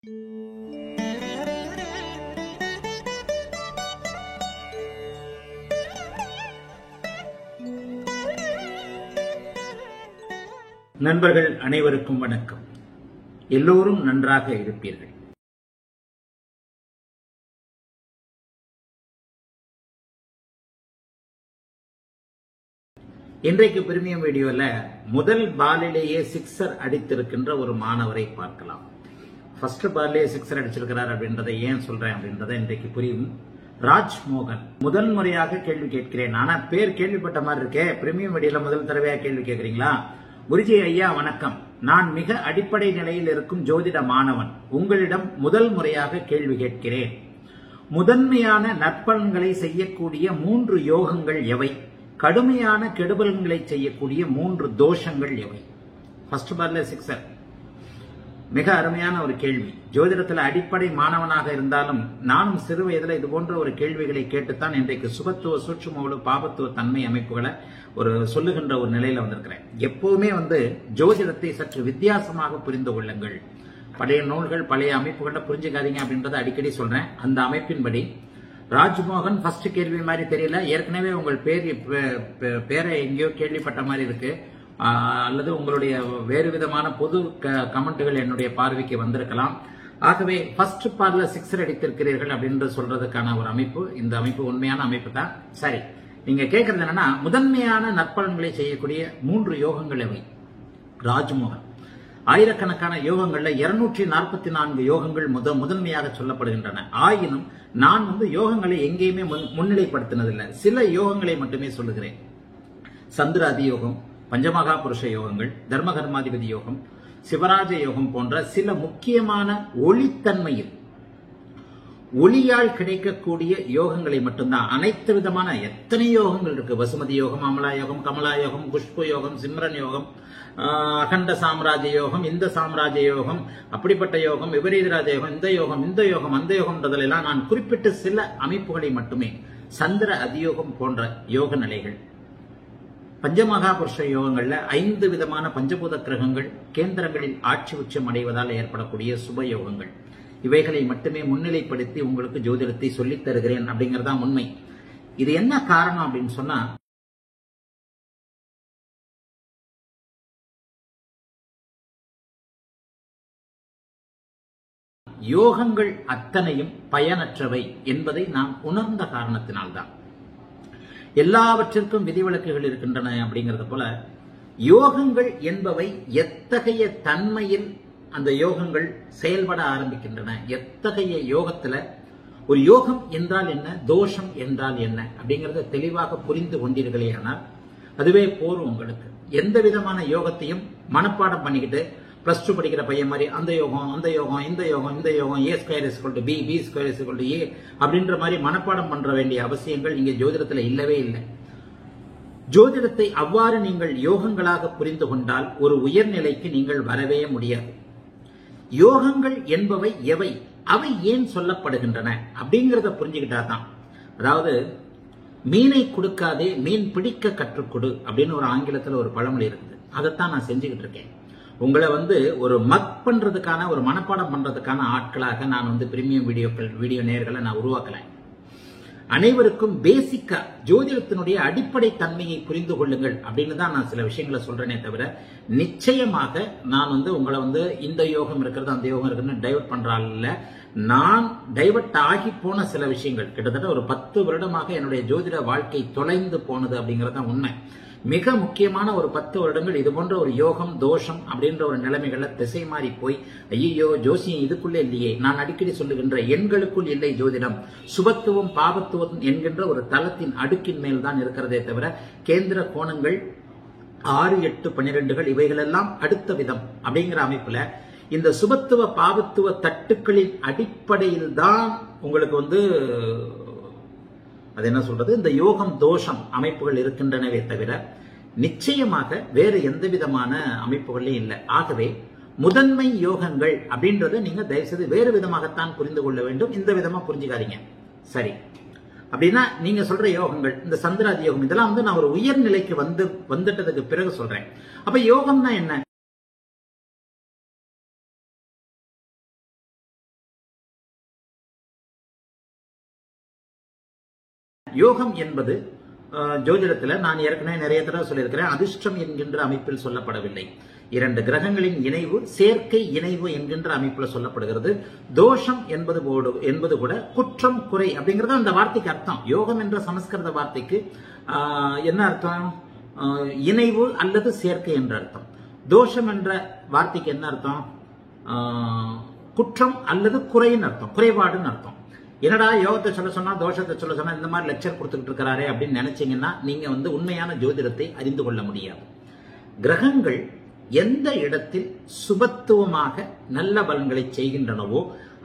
நண்பர்கள் அனைவருக்கும் வணக்கம். எல்லோரும் நன்றாக இருப்பீர்கள். இன்றைக்கு பிரீமியம் வீடியோல முதல் பாலிலேயே சிக்ஸர் அடித்திருக்கின்ற ஒரு மாணவரை பார்க்கலாம். ஃபர்ஸ்ட் பால்லேயே சிக்ஸர் அடிச்சிருக்கிறார் அப்படின்றத ஏன் சொல்றேன் அப்படின்றத இன்றைக்கு புரியும். ராஜ்மோகன் முதல் முறையாக கேள்வி கேட்கிறேன். ஆனா பேர் கேள்விப்பட்ட மாதிரி இருக்கே. பிரீமியம் வீடியோல முதல் தடவையா கேள்வி கேட்கிறீங்களா? குருஜி ஐயா வணக்கம். நான் மிக அடிப்படை நிலையில் இருக்கும் ஜோதிட மாணவன். உங்களிடம் முதல் முறையாக கேள்வி கேட்கிறேன். முதன்மையான நற்பலன்களை செய்யக்கூடிய 3 யோகங்கள் எவை? கடுமையான கெடுபலன்களை செய்யக்கூடிய 3 தோஷங்கள் எவை? ஃபர்ஸ்ட் பார்ல சிக்ஸர். மிக அருமையான ஒரு கேள்வி. ஜோதிடத்தில் அடிப்படை மாணவனாக இருந்தாலும் நானும் சிறு வயதில் இது போன்ற ஒரு கேள்விகளை கேட்டுத்தான் இன்றைக்கு சுபத்துவ சூட்சும பாபத்துவ தன்மை அமைப்புகளை சொல்லுகின்ற ஒரு நிலையில வந்திருக்கிறேன். எப்பவுமே ஜோதிடத்தை சற்று வித்தியாசமாக புரிந்து கொள்ளுங்கள். பழைய நூல்கள் பழைய அமைப்புகளை புரிஞ்சுக்காதீங்க அப்படின்றத அடிக்கடி சொல்றேன். அந்த அமைப்பின்படி ராஜ்மோகன் ஃபர்ஸ்ட் கேள்வி மாதிரி தெரியல. ஏற்கனவே உங்கள் பேரை எங்கேயோ கேள்விப்பட்ட மாதிரி இருக்கு. அல்லது உங்களுடைய வேறு விதமான பொது கமெண்ட்டுகள் என்னுடைய பார்வைக்கு வந்திருக்கலாம். ஆகவே ஃபர்ஸ்ட் பார்ல சிக்ஸர் அடித்திருக்கிறீர்கள் அப்படின்னு சொல்றதுக்கான ஒரு அமைப்பு, இந்த அமைப்பு உண்மையான அமைப்பு தான். சரி, நீங்க கேட்கறது என்னன்னா முதன்மையான நற்பலன்களை செய்யக்கூடிய 3 யோகங்கள் எவை? ராஜ்மோகன் ஆயிரக்கணக்கான யோகங்கள்ல 244 யோகங்கள் முதன்மையாக சொல்லப்படுகின்றன. ஆயினும் நான் யோகங்களை எங்கேயுமே முன்னிலைப்படுத்தினதில்லை. சில யோகங்களை மட்டுமே சொல்லுகிறேன். சந்திராதி யோகம், பஞ்சமகா புருஷ யோகங்கள், தர்மகர்மாதிபதி யோகம், சிவராஜ யோகம் போன்ற சில முக்கியமான ஒளித்தன்மையில் ஒளியால் கிடைக்கக்கூடிய யோகங்களை மட்டும்தான். அனைத்து விதமான எத்தனை யோகங்கள் இருக்கு. வசுமதி யோகம், அமலா யோகம், கமலா யோகம், புஷ்ப யோகம், சிம்ரன் யோகம், அகண்ட சாம்ராஜ்ய யோகம், இந்த சாம்ராஜ்ய யோகம், அப்படிப்பட்ட யோகம், விபரீதராஜ யோகம், இந்த யோகம், இந்த யோகம், அந்த யோகம்ன்றதெல்லாம் நான் குறிப்பிட்ட சில அமைப்புகளை மட்டுமே. சந்திர அதியோகம் போன்ற யோக நிலைகள், பஞ்சமகா புருஷ யோகங்கள்ல 5 விதமான பஞ்சபூத கிரகங்கள் கேந்திரங்களில் ஆட்சி உச்சம் அடைவதால் ஏற்படக்கூடிய சுப யோகங்கள், இவைகளை மட்டுமே முன்னிலைப்படுத்தி உங்களுக்கு ஜோதிடத்தை சொல்லித் தருகிறேன் அப்படிங்கறதா உண்மை. இது என்ன காரணம் அப்படின்னு சொன்னா, யோகங்கள் அத்தனையும் பயனற்றவை என்பதை நாம் உணர்ந்த காரணத்தினால்தான். எல்லாவற்றிற்கும் விதிவிலக்குகள் இருக்கின்றன அப்படிங்கறது போல யோகங்கள் என்பவை எத்தகைய தன்மையில் அந்த யோகங்கள் செயல்பட ஆரம்பிக்கின்றன, எத்தகைய யோகத்துல ஒரு யோகம் என்றால் என்ன, தோஷம் என்றால் என்ன அப்படிங்கறத தெளிவாக புரிந்து கொண்டீர்களே ஆனால் அதுவே போரும் உங்களுக்கு. எந்த விதமான யோகத்தையும் மனப்பாடம் பண்ணிக்கிட்டு +2 படிக்கிற பையன் மாதிரி அந்த யோகம், அந்த யோகம், இந்த யோகம், இந்த யோகம், A² = B, B² = A அப்படின்ற மாதிரி மனப்பாடம் பண்ற வேண்டிய அவசியங்கள் இங்க ஜோதிடத்துல இல்லவே இல்லை. ஜோதிடத்தை அவ்வாறு நீங்கள் யோகங்களாக புரிந்து கொண்டால் ஒரு உயர்நிலைக்கு நீங்கள் வரவே முடியாது. யோகங்கள் என்பவை எவை, அவை ஏன் சொல்லப்படுகின்றன அப்படிங்கறத புரிஞ்சுக்கிட்டாதான். அதாவது மீனை கொடுக்காதே மீன் பிடிக்க கற்றுக்கொடு அப்படின்னு ஒரு ஆங்கிலத்துல ஒரு பழமொழி இருக்குது. அதைத்தான் நான் செஞ்சுக்கிட்டு இருக்கேன். உங்களை ஒரு மக் பண்றதுக்கான, ஒரு மனப்பாடம் பண்றதுக்கான ஆட்களாக நான் பிரீமியம் வீடியோ நேயர்களை நான் உருவாக்கல. அனைவருக்கும் பேசிக்கா ஜோதிடத்தினுடைய அடிப்படை தன்மையை புரிந்து கொள்ளுங்கள் அப்படின்னு தான் நான் சில விஷயங்களை சொல்றேனே தவிர, நிச்சயமாக நான் உங்களை இந்த யோகம் இருக்கிறது அந்த யோகம் இருக்குன்னு டைவர்ட் பண்றாள் இல்ல. நான் டைவர்ட் ஆகி போன சில விஷயங்கள், கிட்டத்தட்ட ஒரு 10 வருடமாக என்னுடைய ஜோதிட வாழ்க்கை தொலைந்து போனது அப்படிங்கறது தான் உண்மை. மிக முக்கியமான ஒரு 10 வருடங்கள் இது போன்ற ஒரு யோகம் தோஷம் அப்படின்ற ஒரு நிலைமைகள்ல திசை மாறி போய், ஐயோ ஜோசியம் இதுக்குள்ள இல்லையே. நான் அடிக்கடி சொல்லுகின்ற எண்களுக்குள் இல்லை ஜோதிடம், சுபத்துவம் பாபத்துவம் என்கின்ற ஒரு தளத்தின் அடுக்கின் மேல் தான் இருக்கிறதே தவிர கேந்திர கோணங்கள் 6, 8, 12 இவைகள் எல்லாம் அடுத்த விதம் அப்படிங்கிற அமைப்புல இந்த சுபத்துவ பாபத்துவ தட்டுக்களின் அடிப்படையில் தான் உங்களுக்கு அது என்ன சொல்றது, இந்த யோகம் தோஷம் அமைப்புகள் இருக்கின்றனவே தவிர நிச்சயமாக வேறு எந்த விதமான அமைப்புகளே இல்லை. ஆகவே முதன்மை யோகங்கள் அப்படின்றத நீங்க தயவுசெய்து வேறு விதமாகத்தான் புரிந்து கொள்ள வேண்டும். இந்த விதமா புரிஞ்சுக்காதீங்க. சரி, அப்படின்னா நீங்க சொல்ற யோகங்கள், இந்த சந்திராதி யோகம், இதெல்லாம் நான் ஒரு உயர்நிலைக்கு வந்துட்டதுக்கு பிறகு சொல்றேன். அப்ப யோகம்னா என்ன? யோகம் என்பது ஜோதிடத்தில் நான் ஏற்கனவே நிறைய தடவை சொல்லியிருக்கிறேன், அதிர்ஷ்டம் என்கின்ற அமைப்பில் சொல்லப்படவில்லை. 2 கிரகங்களின் இணைவு, சேர்க்கை இணைவு என்கின்ற அமைப்பில் சொல்லப்படுகிறது. தோஷம் என்பது கூட குற்றம், குறை அப்படிங்கறது அந்த வார்த்தைக்கு அர்த்தம். யோகம் என்ற சமஸ்கிருத வார்த்தைக்கு என்ன அர்த்தம்? இணைவு அல்லது சேர்க்கை என்ற அர்த்தம். தோஷம் என்ற வார்த்தைக்கு என்ன அர்த்தம்? குற்றம் அல்லது குறைன்னு அர்த்தம், குறைபாடுன்னு அர்த்தம். என்னடா யோகத்தை சொல்ல சொன்னா தோஷத்தை சொல்ல சொன்னா இந்த மாதிரி லெக்சர் கொடுத்துக்கிட்டு இருக்கிறாரே அப்படின்னு நினைச்சீங்கன்னா நீங்க உண்மையான ஜோதிடத்தை அறிந்து கொள்ள முடியாது. கிரகங்கள் எந்த இடத்தில் சுபத்துவமாக நல்ல பலன்களை செய்கின்றனவோ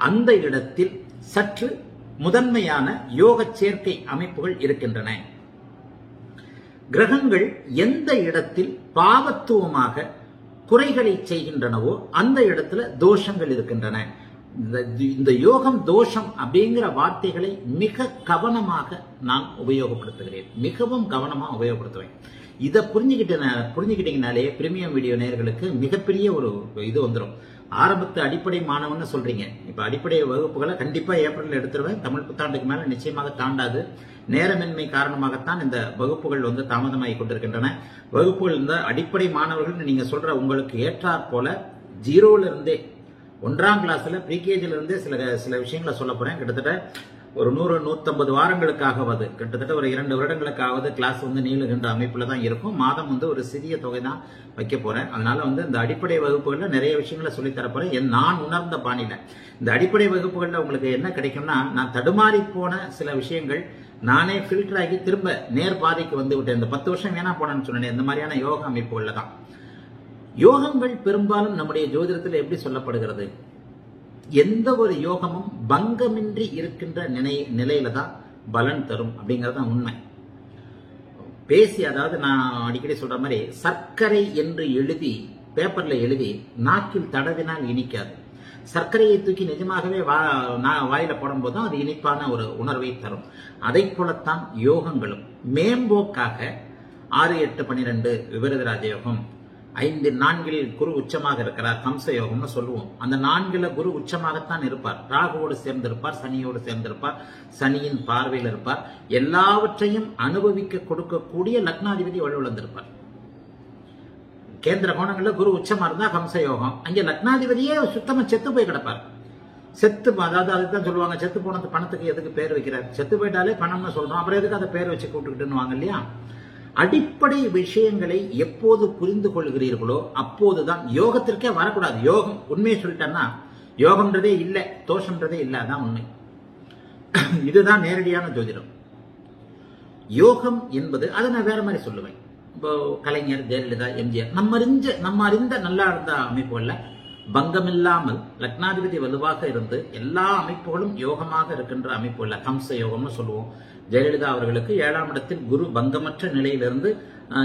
அந்த இடத்தில் சற்று முதன்மையான யோக சேர்க்கை அமைப்புகள் இருக்கின்றன. கிரகங்கள் எந்த இடத்தில் பாவத்துவமாக குறைகளை செய்கின்றனவோ அந்த இடத்துல தோஷங்கள் இருக்கின்றன. இந்த யோகம் தோஷம் அப்படிங்கிற வார்த்தைகளை மிக கவனமாக நான் உபயோகப்படுத்துகிறேன், மிகவும் கவனமா உபயோகப்படுத்துவேன். இதை புரிஞ்சுக்கிட்டீங்கனாலே பிரீமியம் வீடியோ நேயர்களுக்கு மிகப்பெரிய ஒரு இது வந்துடும். ஆரம்பத்து அடிப்படை மாணவன்னு சொல்றீங்க, இப்ப அடிப்படை வகுப்புகளை கண்டிப்பா ஏப்ரல் எடுத்துருவேன். தமிழ் புத்தாண்டுக்கு மேல நிச்சயமாக தாண்டாது. நேரமின்மை காரணமாகத்தான் இந்த வகுப்புகள் தாமதமாகி கொண்டிருக்கின்றன. வகுப்புகள் இந்த அடிப்படை மாணவர்கள் நீங்க சொல்ற உங்களுக்கு ஏற்றாற் போல 0ல இருந்தே 1ஆம் கிளாஸ்ல ப்ரீகேஜில இருந்தே சில விஷயங்களை சொல்ல போறேன். கிட்டத்தட்ட ஒரு 100-150 வாரங்களுக்காகவது, கிட்டத்தட்ட ஒரு 2 வருடங்களுக்காவது கிளாஸ் நீளுகின்ற அமைப்புல தான் இருக்கும். மாதம் ஒரு சிறிய தொகை தான் வைக்க போறேன். அதனால இந்த அடிப்படை வகுப்புகள்ல நிறைய விஷயங்களை சொல்லி தரப்போறேன். நான் உணர்ந்த பாணியில இந்த அடிப்படை வகுப்புகள்ல உங்களுக்கு என்ன கிடைக்கும்னா, நான் தடுமாறி போன சில விஷயங்கள் நானே ஃபில்டர் ஆகி திரும்ப நேர் பாதைக்கு வந்து விட்டேன். இந்த 10 வருஷம் வேணா போனேன்னு சொன்னேன். இந்த மாதிரியான யோக அமைப்புகள்ல தான். யோகங்கள் பெரும்பாலும் நம்முடைய ஜோதிடத்தில் எப்படி சொல்லப்படுகிறது? எந்த ஒரு யோகமும் பங்கமின்றி இருக்கின்ற நிலையில தான் பலன் தரும் அப்படிங்கறது உண்மை. பேசி, அதாவது நான் அடிக்கடி சொல்ற மாதிரி, சர்க்கரை என்று எழுதி பேப்பர்ல எழுதி நாக்கில் தடவினால் இனிக்காது. சர்க்கரையை தூக்கி நிஜமாகவே வாயில போடும்போது தான் அது இனிப்பான ஒரு உணர்வை தரும். அதை போலத்தான் யோகங்களும். மேம்போக்காக 6, 8, 12 விபரீத ராஜயோகம், 5-4 குரு உச்சமாக இருக்கிறார், ஹம்ச யோகம்னு சொல்லுவோம். அந்த 4ல குரு உச்சமாகத்தான் இருப்பார். ராகுவோடு சேர்ந்திருப்பார், சனியோடு சேர்ந்திருப்பார், சனியின் பார்வையில் இருப்பார். எல்லாவற்றையும் அனுபவிக்க கொடுக்கக்கூடிய லக்னாதிபதி வலுவிழந்திருப்பார். கேந்திர கோணங்கள்ல குரு உச்சமா இருந்தா ஹம்ச யோகம். அங்கே லக்னாதிபதியே சுத்தமா செத்து போய் கிடப்பார். அதாவது அதுதான் சொல்லுவாங்க, செத்து போனது பணத்துக்கு எதுக்கு பேர் வைக்கிறார்? செத்து போயிட்டாலே பணம்னு சொல்றோம், அப்புறம் எதுக்கு அதை பேர் வச்சு கூப்பிட்டுக்கிட்டுன்னு இல்லையா? அடிப்படை விஷயங்களை எப்போது புரிந்து கொள்கிறீர்களோ அப்போதுதான் யோகத்திற்கே வரக்கூடாது. யோகம் உண்மையை சொல்லிட்டேன்னா யோகம்ன்றதே இல்லை, தோஷம்ன்றதே இல்லை, அதான் உண்மை. இதுதான் நேரடியான ஜோதிடம். யோகம் என்பது அதை நான் வேற மாதிரி சொல்லுவேன். இப்போ கலைஞர், ஜெயலலிதா, எம்ஜிஆர் நம்ம அறிந்த நல்லா இருந்த அமைப்புகள்ல பங்கமில்லாமல் லக்னாதிபதி வலுவாக இருந்து எல்லா அமைப்புகளும் யோகமாக இருக்கின்ற அமைப்புகள்ல ஹம்ச யோகம்னு சொல்லுவோம். ஜெயலலிதா அவர்களுக்கு 7ஆம் இடத்தில் குரு பங்கமற்ற நிலையிலிருந்து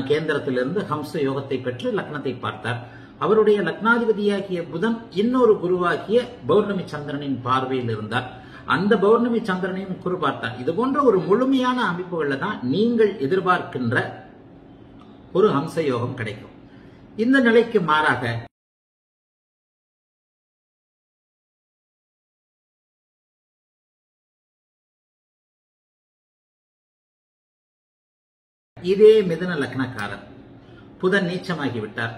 கேந்திரத்திலிருந்து ஹம்ச யோகத்தை பெற்று லக்னத்தை பார்த்தார். அவருடைய லக்னாதிபதியாகிய புதன் இன்னொரு குருவாகிய பௌர்ணமி சந்திரனின் பார்வையில் இருந்தார். அந்த பௌர்ணமி சந்திரனையும் குரு பார்த்தார். இது போன்ற ஒரு முழுமையான அமைப்புகள்ல தான் நீங்கள் எதிர்பார்க்கின்ற ஒரு ஹம்ச யோகம் கிடைக்கும். இந்த நிலைக்கு மாறாக இதே மிதுன லக்னக்காரர் புதன் நீச்சமாகி விட்டார்.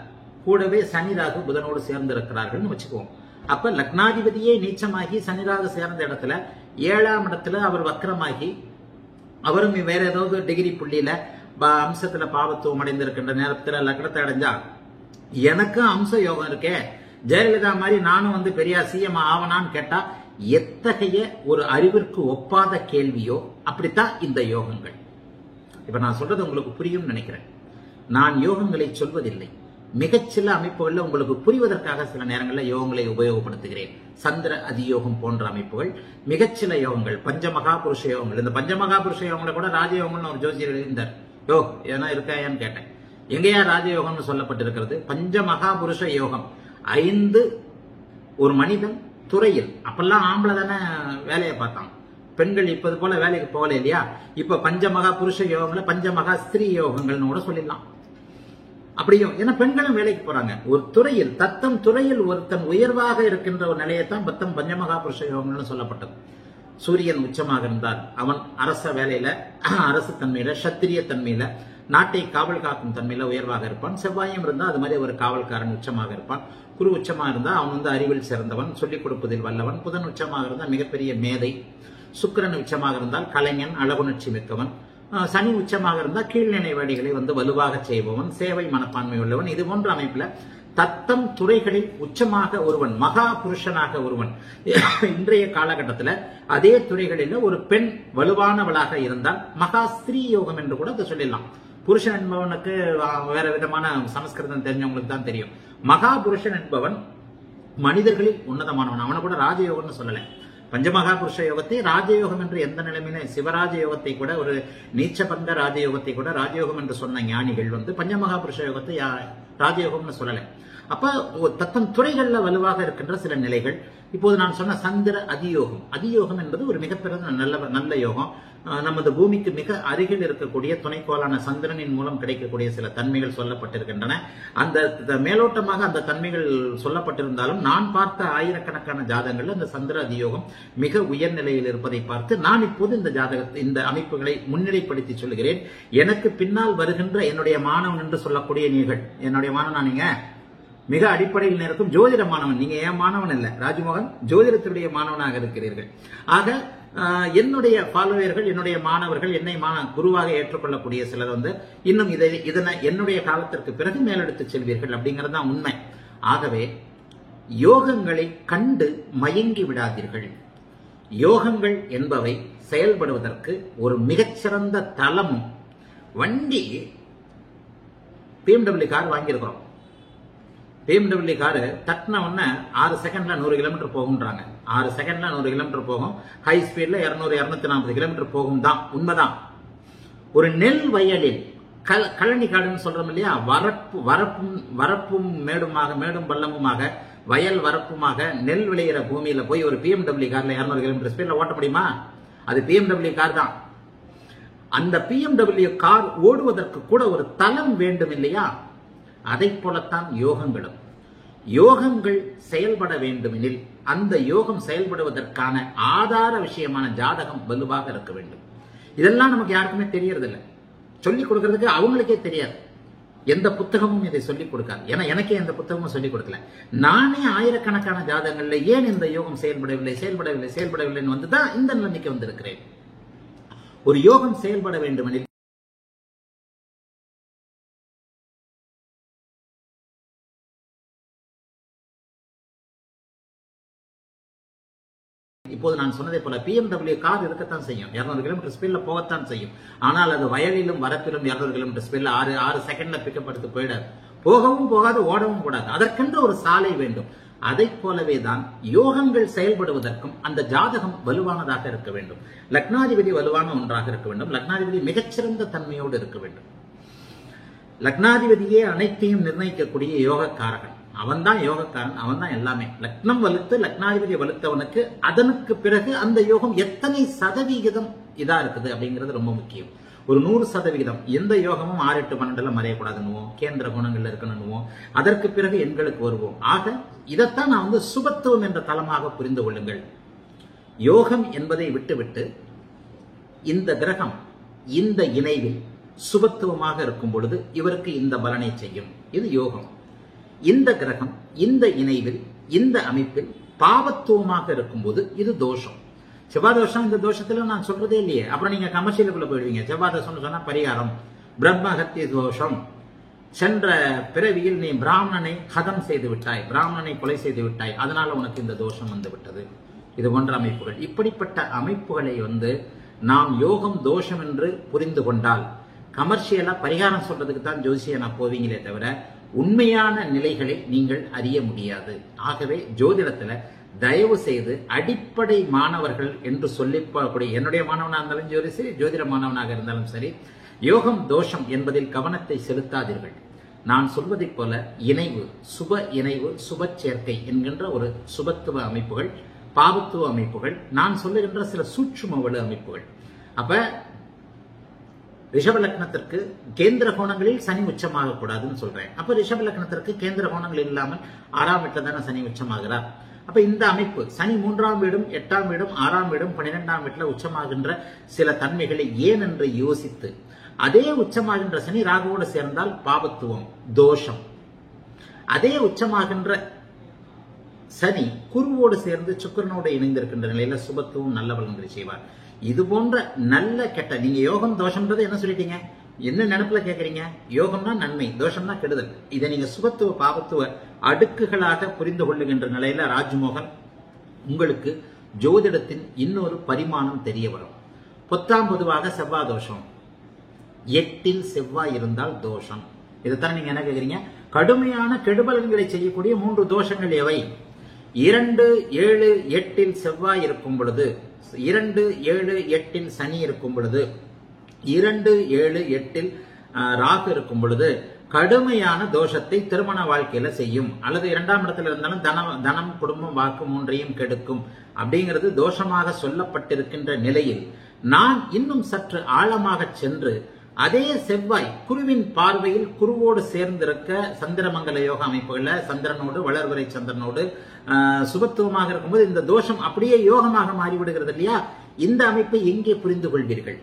கூடவே சனி ராகு புதனோடு சேர்ந்து இருக்கிறார்கள் வச்சுக்குவோம். அப்ப லக்னாதிபதியே நீச்சமாகி சனி ராகு சேர்ந்த இடத்துல 7ஆம் இடத்துல அவர் வக்கரமாகி அவரும் வேற ஏதாவது டிகிரி புள்ளியில அம்சத்துல பாவத்துவம் அடைந்திருக்கின்ற நேரத்துல லக்னத்தை அடைஞ்சா எனக்கும் அம்ச யோகம் இருக்கே, ஜெயலலிதா மாதிரி நானும் பெரிய சிஎம் ஆவனான்னு கேட்டா எத்தகைய ஒரு அறிவிற்கு ஒப்பாத கேள்வியோ அப்படித்தான் இந்த யோகங்கள். இப்ப நான் சொல்றது உங்களுக்கு புரியும் நினைக்கிறேன். நான் யோகங்களை சொல்வதில்லை, மிகச்சில அமைப்புகள்ல உங்களுக்கு புரிவதற்காக சில நேரங்களில் யோகங்களை உபயோகப்படுத்துகிறேன். சந்திர அதியோகம் போன்ற அமைப்புகள், மிகச்சில யோகங்கள், பஞ்சமகா புருஷ யோகங்கள். இந்த பஞ்சமகா புருஷ யோகங்களை கூட ராஜயோகம்னு ஒரு ஜோசியர் இருந்தார். ஏன்னா இருக்காயான்னு கேட்டேன். எங்கேயா ராஜயோகம்னு சொல்லப்பட்டிருக்கிறது? பஞ்சமகா புருஷ யோகம். 5 ஒரு மனிதன் துறையில், அப்பெல்லாம் ஆம்பளை தானே வேலையை பார்த்தான், பெண்கள் இப்பது போல வேலைக்கு போகல இல்லையா? இப்ப பஞ்சமகா புருஷ யோகங்களை பஞ்சமகா ஸ்திரீ யோகங்கள்னு கூட சொல்லிடலாம். அப்படியும் ஏன்னா பெண்களும் வேலைக்கு போறாங்க. ஒரு துறையில் தத்தம் துறையில் ஒருத்தன் உயர்வாக இருக்கின்ற ஒரு நிலையத்தான் பஞ்சமகா புருஷ யோகங்கள்னு சொல்லப்பட்டது. சூரியன் உச்சமாக இருந்தால் அவன் அரச வேலையில, அரசு தன்மையில, சத்திரிய தன்மையில, நாட்டை காவல் காக்கும் தன்மையில உயர்வாக இருப்பான். செவ்வாயும் இருந்தா அது மாதிரி ஒரு காவல்காரன் உச்சமாக இருப்பான். குரு உச்சமாக இருந்தா அவன் அறிவில் சிறந்தவன், சொல்லிக் கொடுப்பதில் வல்லவன். புதன் உச்சமாக இருந்தால் மிகப்பெரிய மேதை. சுக்கிரன் உச்சமாக இருந்தால் கலைஞன், அழகுணர்ச்சி மிக்கவன். சனி உச்சமாக இருந்தால் கீழ்நிலை வேலைகளை வலுவாக செய்பவன், சேவை மனப்பான்மை உள்ளவன். இது போன்ற அமைப்புல தத்தம் துறைகளில் உச்சமாக ஒருவன், மகா புருஷனாக ஒருவன் இன்றைய காலகட்டத்தில் அதே துறைகளில் ஒரு பெண் வலுவானவளாக இருந்தால் மகா ஸ்திரீ யோகம் என்று கூட அதை சொல்லிடலாம். புருஷன் என்பவனுக்கு வேற விதமான சமஸ்கிருதம் தெரிஞ்சவங்களுக்கு தான் தெரியும். மகா புருஷன் என்பவன் மனிதர்களில் உன்னதமானவன். அவனை கூட ராஜயோகம்னு சொல்லல. பஞ்சமகா புருஷ யோகத்தை ராஜயோகம் என்று எந்த நிலைமையில, சிவராஜ யோகத்தை கூட, ஒரு நீச்சபங்க ராஜயோகத்தை கூட ராஜயோகம் என்று சொன்ன ஞானிகள் பஞ்சமகா புருஷ யோகத்தை ராஜயோகம்னு சொல்லல. அப்ப தத்தம் துறைகள்ல வலுவாக இருக்கின்ற சில நிலைகள். இப்போது நான் சொன்ன சந்திர அதியோகம், அதியோகம் என்பது ஒரு மிகப்பெரிய நல்ல யோகம். நமது பூமிக்கு மிக அருகில் இருக்கக்கூடிய துணைக்கோளான சந்திரனின் மூலம் கிடைக்கக்கூடிய சில தன்மைகள் சொல்லப்பட்டிருக்கின்றன. அந்த மேலோட்டமாக அந்த தன்மைகள் சொல்லப்பட்டிருந்தாலும் நான் பார்த்த ஆயிரக்கணக்கான ஜாதகங்கள் அந்த சந்திர அதியோகம் மிக உயர்நிலையில் இருப்பதை பார்த்து நான் இப்போது இந்த அமைப்புகளை முன்னிலைப்படுத்தி சொல்கிறேன். எனக்கு பின்னால் வருகின்ற என்னுடைய மாணவன் என்று சொல்லக்கூடிய நீங்கள், என்னுடைய மாணவன் நீங்க மிக அடிப்படையில் இருக்கும் ஜோதிட மாணவன். நீங்க ஏன் மாணவன் இல்ல, ராஜ்மோகன் ஜோதிடத்துடைய மாணவனாக இருக்கிறீர்கள். ஆக என்னுடைய ஃபாலோவர்கள், என்னுடைய மாணவர்கள், என்னை குருவாக ஏற்றுக்கொள்ளக்கூடிய சிலர் இன்னும் இதனை என்னுடைய காலத்திற்கு பிறகு மேலெடுத்து செல்வீர்கள் அப்படிங்கிறது தான் உண்மை. ஆகவே யோகங்களை கண்டு மயங்கி விடாதீர்கள். யோகங்கள் என்பவை செயல்படுவதற்கு ஒரு மிகச்சிறந்த தளமும். வண்டி BMW கார் வாங்கியிருக்கிறோம். BMW காரு தட்டின உடனே 6 செகண்ட்ல 100 கிலோமீட்டர் போகும்ன்றாங்க. 6 செகண்ட்ல 100 கிலோமீட்டர் போகும். ஹை ஸ்பீட்ல 200-240 கிலோமீட்டர் போகும் தான், உண்மைதான். ஒரு நெல் வயலில் கழனி காடுன்னு சொல்றோம் இல்லையா, வரப்பும் மேடும் பள்ளமுமாக, வயல் வரப்புமாக நெல் விளையிற பூமியில போய் ஒரு BMW கார்ல 200 கிலோமீட்டர் ஸ்பீட்ல ஓட்ட முடியுமா? அது BMW கார் தான். அந்த BMW கார் ஓடுவதற்கு கூட ஒரு தளம் வேண்டும் இல்லையா? அதை போலத்தான் யோகங்களும். யோகங்கள் செயல்பட வேண்டுமெனில் அந்த யோகம் செயல்படுவதற்கான ஆதார விஷயமான ஜாதகம் வலுவாக இருக்க வேண்டும். இதெல்லாம் நமக்கு யாருக்குமே தெரியறதில்லை. சொல்லிக் கொடுக்கறதுக்கு அவங்களுக்கே தெரியாது. எந்த புத்தகமும் இதை சொல்லிக் கொடுக்காது. ஏன்னா எனக்கே எந்த புத்தகமும் சொல்லிக் கொடுக்கல. நானே ஆயிரக்கணக்கான ஜாதகங்கள்ல ஏன் இந்த யோகம் செயல்படவில்லைன்னு வந்துதான் இந்த நிலைமைக்கு வந்திருக்கிறேன். ஒரு யோகம் செயல்பட வேண்டுமெனில் இப்போது நான் சொன்னதை போல BMW கார் இருக்கத்தான் செய்யும், 200 கிலோமீட்டர் ஸ்பீட்ல போகத்தான் செய்யும். ஆனால் அது வயலிலும் வரப்பிலும் 200 கிலோமீட்டர் ஸ்பீட்ல 6 செகண்ட்ல பிக்கப் எடுத்து போயிடாது. போகவும் போகாது, ஓடவும் கூடாது. அதற்கென்று ஒரு சாலை வேண்டும். அதை போலவே தான் யோகங்கள் செயல்படுவதற்கும் அந்த ஜாதகம் வலுவானதாக இருக்க வேண்டும். லக்னாதிபதி வலுவான ஒன்றாக இருக்க வேண்டும். லக்னாதிபதி மிகச்சிறந்த தன்மையோடு இருக்க வேண்டும். லக்னாதிபதியே அனைத்தையும் நிர்ணயிக்கக்கூடிய யோகக்காரகன். அவன் தான் யோகக்காரன், அவன் தான் எல்லாமே. லக்னம் வலுத்து லக்னாதிபதி வலுத்தவனுக்கு அதனுக்கு பிறகு அந்த யோகம் எத்தனை சதவிகிதம் இதா இருக்குது அப்படிங்கிறது ரொம்ப முக்கியம். ஒரு 100% எந்த யோகமும் 6, 8, 12 மறையக்கூடாதுன்னுவோம், கேந்திர குணங்கள்ல இருக்கணும்னுவோம். அதற்கு பிறகு எண்களுக்கு வருவோம். ஆக இதைத்தான் நான் சுபத்துவம் என்ற தளமாக புரிந்து கொள்ளுங்கள். யோகம் என்பதை விட்டுவிட்டு இந்த கிரகம் இந்த இணைவில் சுபத்துவமாக இருக்கும் பொழுது இவருக்கு இந்த பலனை செய்யும், இது யோகம். இந்த கிரகம் இந்த இணைவில் இந்த அமைப்பில் பாவத்துவமாக இருக்கும்போது இது தோஷம். செவ்வாய் தோஷம். இந்த தோஷத்துல நான் சொல்றதே இல்லையே. அப்புறம் நீங்க கமர்ஷியலுக்குள்ள போயிடுவீங்க. செவ்வாய் தோஷம் சொன்னா பரிகாரம், பிரம்மஹத்தி தோஷம். சென்ற பிறவியில் நீ பிராமணனை ஹதம் செய்து விட்டாய், பிராமணனை கொலை செய்து விட்டாய், அதனால உனக்கு இந்த தோஷம் வந்து விட்டது. இது போன்ற அமைப்புகள், இப்படிப்பட்ட அமைப்புகளை நாம் யோகம் தோஷம் என்று புரிந்து கொண்டால் கமர்ஷியலா பரிகாரம் சொல்றதுக்கு தான் ஜோசியனா போவீங்களே தவிர உண்மையான நிலைகளை நீங்கள் அறிய முடியாது. ஆகவே ஜோதிடத்துல தயவு செய்து அடிப்படை மாணவர்கள் என்று சொல்லிக்கூடிய என்னுடைய மாணவனாக இருந்தாலும் சரி, ஜோதிட மாணவனாக இருந்தாலும் சரி, யோகம் தோஷம் என்பதில் கவனத்தை செலுத்தாதீர்கள். நான் சொல்வதைப் போல இணைவு, சுப இணைவு, சுப சேர்க்கை என்கின்ற ஒரு சுபத்துவ அமைப்புகள், பாவத்துவ அமைப்புகள், நான் சொல்லுகின்ற சில சூட்சும வலு அமைப்புகள். அப்ப ரிஷப லக்னத்திற்கு கேந்திர கோணங்களில் சனி உச்சமாக கூடாதுன்னு சொல்றேன். அப்ப ரிஷப லக்னத்திற்கு கேந்திர கோணங்கள் இல்லாமல் 6ஆம் வீட்டில் தானே சனி உச்சமாகிறார். அப்ப இந்த அமைப்பு சனி 3ஆம் வீடும் 8ஆம் வீடும் 6ஆம் வீடும் 12ஆம் வீட்டுல உச்சமாகின்ற சில தன்மைகளை ஏன் என்று யோசித்து அதே உச்சமாகின்ற சனி ராகுவோடு சேர்ந்தால் பாபத்துவம் தோஷம், அதே உச்சமாகின்ற சனி குருவோடு சேர்ந்து சுக்கிரனோடு இணைந்திருக்கின்ற நிலையில சுபத்துவம் நல்ல பலன்களை செய்வார். இது போன்ற நல்ல கெட்ட நீங்க யோகம் தோஷம்ன்றது என்ன சொல்லிட்டீங்க, என்ன நினைப்புல கேட்கறீங்க? யோகம்னா நன்மை, தோஷம்னா கெடுதல். இதை நீங்க சுபத்துவ பாபத்துவ அடுக்குகளாக புரிந்து கொள்ளுகின்ற நிலையில ராஜ்மோகன் உங்களுக்கு ஜோதிடத்தின் இன்னொரு பரிமாணம் தெரிய வரும். பொதுவாக செவ்வாய் தோஷம், 8இல் செவ்வாய் இருந்தால் தோஷம். இதைத்தான் நீங்க என்ன கேட்கறீங்க? கடுமையான கெடுபலன்களை செய்யக்கூடிய 3 தோஷங்கள் எவை? 2, 7, 8இல் செவ்வாய் இருக்கும் பொழுது, 2, 7, 8இல் சனி இருக்கும் பொழுது, 2, 7, 8இல் ராகு இருக்கும் பொழுது கடுமையான தோஷத்தை திருமண வாழ்க்கையில செய்யும். அல்லது 2ஆம் இடத்துல இருந்தாலும் தனம் குடும்பம் வாக்கு 3ஐயும் கெடுக்கும் அப்படிங்கிறது தோஷமாக சொல்லப்பட்டிருக்கின்ற நிலையில் நான் இன்னும் சற்று ஆழமாக சென்று அதே செவ்வாய் குருவின் பார்வையில் குருவோடு சேர்ந்திருக்க சந்திரமங்கல யோக அமைப்புகள்ல சந்திரனோடு வளர்வரை சந்திரனோடு சுபத்துவமாக இருக்கும்போது இந்த தோஷம் அப்படியே யோகமாக மாறிவிடுகிறது இல்லையா? இந்த அமைப்பை எங்கே புரிந்து கொள்வீர்கள்?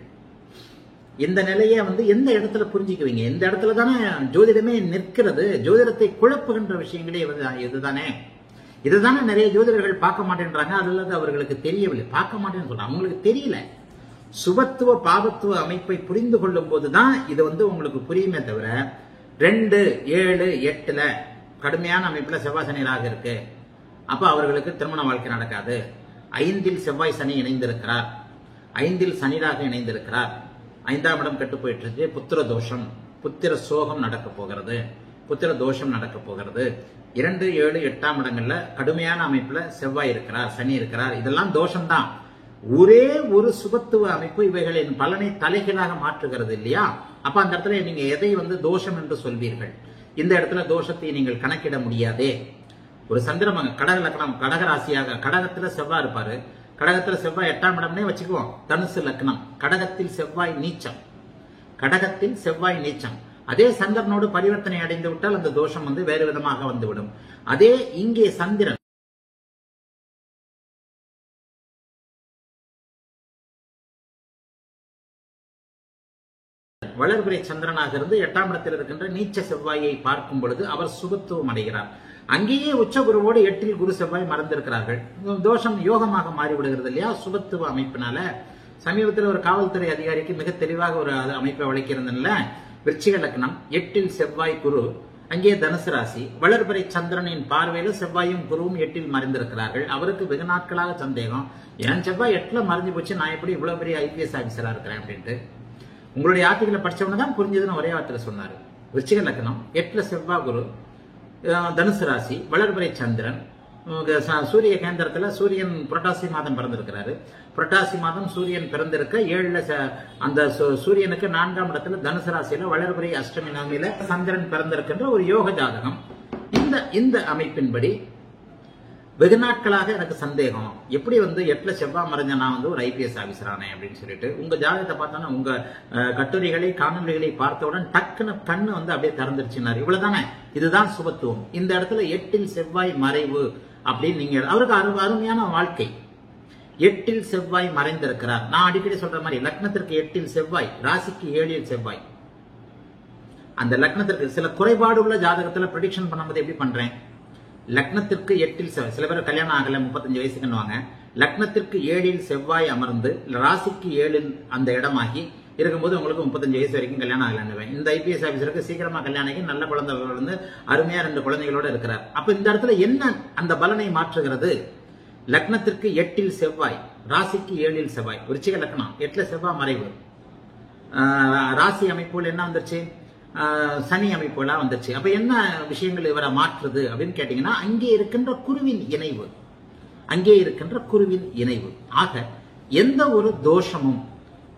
இந்த நிலையை எந்த இடத்துல புரிஞ்சுக்குவீங்க? இந்த இடத்துல தானே ஜோதிடமே நிற்கிறது. ஜோதிடத்தை குழப்புகின்ற விஷயங்களே இதுதானே நிறைய ஜோதிடர்கள் பார்க்க மாட்டேன்றாங்க. அல்லது அவர்களுக்கு தெரியவில்லை, பார்க்க மாட்டேன்னு சொல்றாங்க, அவங்களுக்கு தெரியல. சுபத்துவ பாபத்துவ அமைப்பை புரிந்து கொள்ளும் போதுதான் இது உங்களுக்கு புரியுமே தவிர 2, 7, 8ல கடுமையான அமைப்புல செவ்வாய் சனி ராகு இருக்கு, அப்ப அவர்களுக்கு திருமண வாழ்க்கை நடக்காது. 5இல் செவ்வாய் சனி இணைந்திருக்கிறார், 5இல் சனி ராகு இணைந்திருக்கிறார், 5ஆம் இடம் கெட்டு போயிட்டு இருக்கு, புத்திர தோஷம், புத்திர சோகம் நடக்க போகிறது, புத்திர தோஷம் நடக்க போகிறது. 2, 7, 8ஆம் இடங்கள்ல கடுமையான அமைப்புல செவ்வாய் இருக்கிறார், சனி இருக்கிறார், இதெல்லாம் தோஷம்தான். ஒரே ஒரு சுபத்துவ அமைப்பு இவைகளின் பலனை தலைகீழாக மாற்றுகிறது இல்லையா? அப்ப அந்த இடத்துல நீங்க எதை தோஷம் என்று சொல்வீர்கள்? இந்த இடத்துல தோஷத்தை நீங்கள் கணக்கிட முடியாதே. ஒரு சந்திரமங்க கடக லக்னம், கடக ராசியாக கடகத்துல செவ்வாய் இருப்பாரு, கடகத்துல செவ்வாய் 8ஆம் இடம்னே வச்சுக்குவோம். தனுசு லக்னம், கடகத்தில் செவ்வாய் நீச்சம், கடகத்தில் செவ்வாய் நீச்சம். அதே சந்திரனோடு பரிவர்த்தனை அடைந்து விட்டால் அந்த தோஷம் வேறு விதமாக வந்துவிடும். அதே இங்கே சந்திரன் வளர்பிறை சந்திரனாக இருந்து 8ஆம் இடத்தில் இருக்கின்ற நீச்ச செவ்வாயை பார்க்கும் பொழுது அவர் சுபத்துவம் அடைகிறார். அங்கேயே உச்ச குருவோடு 8இல் குரு செவ்வாய் மறந்திருக்கிறார்கள். தோஷம் யோகமாக மாறிவிடுகிறது இல்லையா? சுபத்துவ அமைப்பினால. சமீபத்தில் ஒரு காவல்துறை அதிகாரிக்கு மிக தெளிவாக ஒரு அமைப்பை வளைக்கிறதுல, விருச்சிக லக்னம், 8இல் செவ்வாய் குரு, அங்கே தனுசு ராசி, வளர்பிறை சந்திரனின் பார்வையில செவ்வாயும் குருவும் 8இல் மறைந்திருக்கிறார்கள். அவருக்கு வெகு நாட்களாக சந்தேகம், என் செவ்வாய் 8ல மறைஞ்சு போச்சு, நான் எப்படி இவ்வளவு பெரிய ஐபிஎஸ் ஆபிசரா இருக்கிறேன் அப்படின்ட்டு. உங்களுடைய ஆர்டிகளை படிச்சவன தான் புரிஞ்சதுன்னு ஒரே வார்த்தையில சொன்னாரு. விருச்சிக லக்னம், 8ல செவ்வாய் குரு, தனுசு ராசி, வளர்பிறை சந்திரன், சூரிய கேந்திரத்துல சூரியன் புரட்டாசி மாதம் பிறந்திருக்கிறாரு. புரட்டாசி மாதம் சூரியன் பிறந்திருக்க 7ல அந்த சூரியனுக்கு 4ஆம் இடத்துல தனுசு ராசியில வளர்பிறை அஷ்டமி நவமியில சந்திரன் பிறந்திருக்கின்ற ஒரு யோக ஜாதகம். இந்த அமைப்பின்படி வெகு நாட்களாக எனக்கு சந்தேகம், எப்படி 8ல செவ்வாய் மறைஞ்ச நான் ஒரு ஐபிஎஸ் ஆபீசர் ஆனேன் அப்படின்னு சொல்லிட்டு. உங்க ஜாதகத்தை பார்த்தோன்னா உங்க கட்டுரைகளை காணொலிகளை பார்த்தவுடன் டக்குன்னு கண்ணு அப்படியே திறந்துருச்சுன்னாரு. இவ்வளவுதானே, இதுதான் சுபத்துவம். இந்த இடத்துல 8இல் செவ்வாய் மறைவு அப்படின்னு நீங்க, அவருக்கு அருமையான வாழ்க்கை. 8இல் செவ்வாய் மறைந்திருக்கிறார். நான் அடிக்கடி சொல்ற மாதிரி லக்னத்திற்கு 8இல் செவ்வாய், ராசிக்கு 7இல் செவ்வாய். அந்த லக்னத்திற்கு சில குறைபாடு உள்ள ஜாதகத்துல ப்ரெடிக்ஷன் பண்ணும்போது எப்படி பண்றேன்? லக்னத்திற்கு 8இல் செவ்வாய், சில பேர் கல்யாணம் ஆகல 35 வயசுக்குன்னுவாங்க. லக்னத்திற்கு 7இல் செவ்வாய் அமர்ந்து ராசிக்கு 7இல் அந்த இடமாகி இருக்கும்போது உங்களுக்கு 35 வயசு வரைக்கும் கல்யாணம் ஆகலன்னு. இந்த ஐபிஎஸ் ஆபீசருக்கு சீக்கிரமா கல்யாணம் ஆகி நல்ல குழந்தை அருமையா 2 குழந்தைகளோட இருக்கிறார். அப்ப இந்த இடத்துல என்ன அந்த பலனை மாற்றுகிறது? லக்னத்திற்கு 8இல் செவ்வாய், ராசிக்கு 7இல் செவ்வாய். விருச்சிக லக்னம், 8ல செவ்வாய் மறைவு. ராசி அமைப்புகள் என்ன வந்துருச்சு? சனி அமைப்புகளா வந்துச்சு. அப்ப என்ன விஷயங்கள் இவரை மாற்றுது அப்படின்னு கேட்டீங்கன்னா, அங்கே இருக்கின்ற குருவின் இணைவு, அங்கே இருக்கின்ற குருவின் இணைவு. ஆக எந்த ஒரு தோஷமும்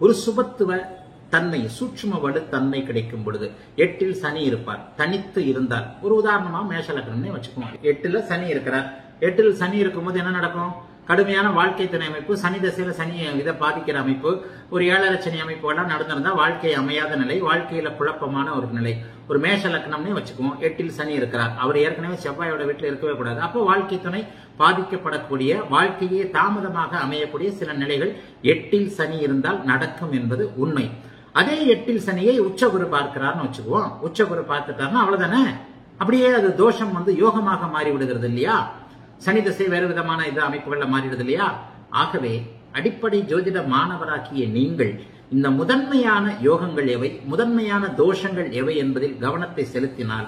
ஒரு சுபத்துவ தன்மை, சூட்சும வலுத்தன்மை கிடைக்கும் பொழுது 8இல் சனி இருப்பார், தனித்து இருந்தால், ஒரு உதாரணமா மேஷ லக்னம்னே வச்சுக்குவோம். 8ல சனி இருக்கிறார். 8இல் சனி இருக்கும்போது என்ன நடக்கும்? கடுமையான வாழ்க்கை துணை அமைப்பு, சனி திசையில சனி இதை பாதிக்கிற அமைப்பு, ஒரு 7.5 சனி அமைப்பு எல்லாம் நடந்திருந்தா வாழ்க்கை அமையாத நிலை, வாழ்க்கையில குழப்பமான ஒரு நிலை. ஒரு மேஷ லக்னம்னே வச்சுக்குவோம், 8ல் சனி இருக்கிறார், அவர் ஏற்கனவே செவ்வாயோட வீட்டில் இருக்கவே கூடாது. அப்போ வாழ்க்கை துணை பாதிக்கப்படக்கூடிய, வாழ்க்கையே தாமதமாக அமையக்கூடிய சில நிலைகள் 8ல் சனி இருந்தால் நடக்கும் என்பது உண்மை. அதே 8ல் சனியை உச்சகுரு பார்க்கிறார்னு வச்சுக்குவோம், உச்சகுரு பார்த்துட்டாருன்னா அவ்வளவுதானே, அப்படியே அது தோஷம் யோகமாக மாறி விடுகிறது இல்லையா? சனி திசை வேறு விதமான இது அமைப்புகள்ல மாறிடுது இல்லையா? ஆகவே அடிப்படை ஜோதிட மாணவராகிய நீங்கள் இந்த முதன்மையான யோகங்கள் எவை, முதன்மையான தோஷங்கள் எவை என்பதில் கவனத்தை செலுத்தினால்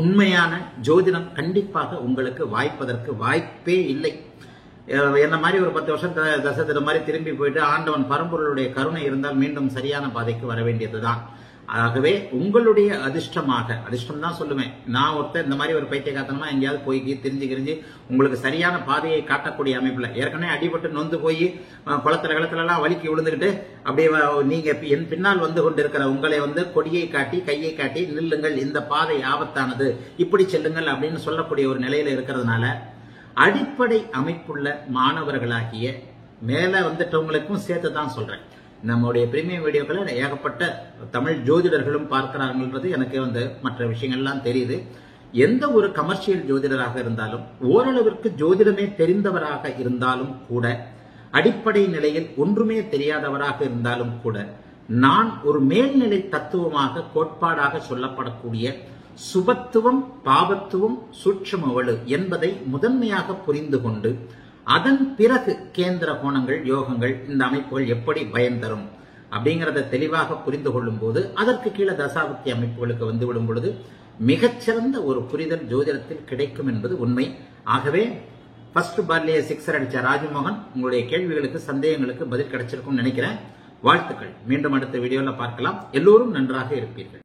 உண்மையான ஜோதிடம் கண்டிப்பாக உங்களுக்கு வாய்ப்பதற்கு வாய்ப்பே இல்லை. என்ன மாதிரி ஒரு 10 வருஷம் தசை மாதிரி திரும்பி போயிட்டு ஆண்டவன் பரம்பொருளுடைய கருணை இருந்தால் மீண்டும் சரியான பாதைக்கு வர வேண்டியதுதான். ஆகவே உங்களுடைய அதிர்ஷ்டம் தான் சொல்லுவேன். நான் ஒருத்தர் இந்த மாதிரி ஒரு பைத்தியகாரத்தனமா எங்கேயாவது போய் தெரிஞ்சு உங்களுக்கு சரியான பாதையை காட்டக்கூடிய அமைப்புல, ஏற்கனவே அடிபட்டு நொந்து போய் குளத்துல எல்லாம் வலிக்கு விழுந்துகிட்டு அப்படியே நீங்க என் பின்னால் வந்து கொண்டிருக்கிற உங்களை கொடியை காட்டி கையை காட்டி நில்லுங்கள், இந்த பாதை ஆபத்தானது, இப்படி செல்லுங்கள் அப்படின்னு சொல்லக்கூடிய ஒரு நிலையில இருக்கிறதுனால அடிப்படை அமைப்புள்ள மாணவர்களாகிய மேல வந்துட்டவங்களுக்கும் சேர்த்து தான் சொல்றேன். நம்முடைய பிரீமியம் வீடியோக்களை ஏகப்பட்ட தமிழ் ஜோதிடர்களும் பார்க்கிறாங்கன்றது எனக்கு மற்ற விஷயங்கள்லாம் தெரியுது. எந்த ஒரு கமர்ஷியல் ஜோதிடராக இருந்தாலும், ஓரளவிற்கு ஜோதிடமே தெரிந்தவராக இருந்தாலும் கூட, அடிப்படை நிலையில் ஒன்றுமே தெரியாதவராக இருந்தாலும் கூட, நான் ஒரு மேல்நிலை தத்துவமாக கோட்பாடாக சொல்லப்படக்கூடிய சுபத்துவம், பாபத்துவம், சூட்சும வலு என்பதை முதன்மையாக புரிந்து கொண்டு அதன் பிறகு கேந்திர கோணங்கள், யோகங்கள், இந்த அமைப்புகள் எப்படி பயன் தரும் அப்படிங்கறத தெளிவாக புரிந்து கொள்ளும் போது, அதற்கு கீழே தசாபக்தி அமைப்புகளுக்கு வந்துவிடும் பொழுது மிகச்சிறந்த ஒரு புரிதல் ஜோதிடத்தில் கிடைக்கும் என்பது உண்மை. ஆகவே ஃபர்ஸ்ட் பால்லேயே 6 அடிச்ச ராஜமோகன், உங்களுடைய கேள்விகளுக்கு சந்தேகங்களுக்கு பதில் கிடைச்சிருக்கும் நினைக்கிறேன். வாழ்த்துக்கள். மீண்டும் அடுத்த வீடியோல பார்க்கலாம். எல்லோரும் நன்றாக இருப்பீர்கள்.